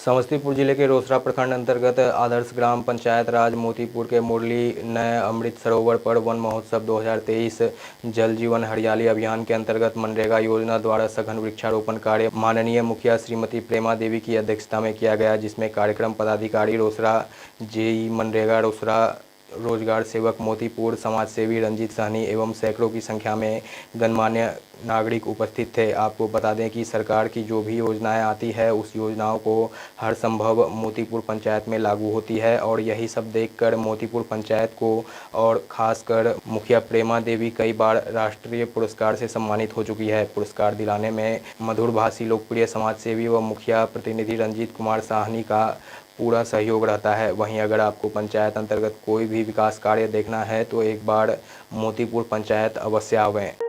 समस्तीपुर जिले के रोसड़ा प्रखंड अंतर्गत आदर्श ग्राम पंचायत राज मोतीपुर के मुरली नए अमृत सरोवर पर वन महोत्सव 2023 जल जीवन हरियाली अभियान के अंतर्गत मनरेगा योजना द्वारा सघन वृक्षारोपण कार्य माननीय मुखिया श्रीमती प्रेमा देवी की अध्यक्षता में किया गया, जिसमें कार्यक्रम पदाधिकारी रोसड़ा, जेई मनरेगा रोसड़ा, रोजगार सेवक मोतीपुर, समाज सेवी रंजीत सहनी एवं सैकड़ों की संख्या में गणमान्य नागरिक उपस्थित थे। आपको बता दें कि सरकार की जो भी योजनाएं आती है उस योजनाओं को हर संभव मोतीपुर पंचायत में लागू होती है और यही सब देखकर मोतीपुर पंचायत को और खासकर मुखिया प्रेमा देवी कई बार राष्ट्रीय पुरस्कार से सम्मानित हो चुकी है। पुरस्कार दिलाने में मधुरभाषी लोकप्रिय समाज सेवी व मुखिया प्रतिनिधि रंजीत कुमार साहनी का पूरा सहयोग रहता है। वहीं अगर आपको पंचायत अंतर्गत कोई भी विकास कार्य देखना है तो एक बार मोतीपुर पंचायत अवश्य आवें।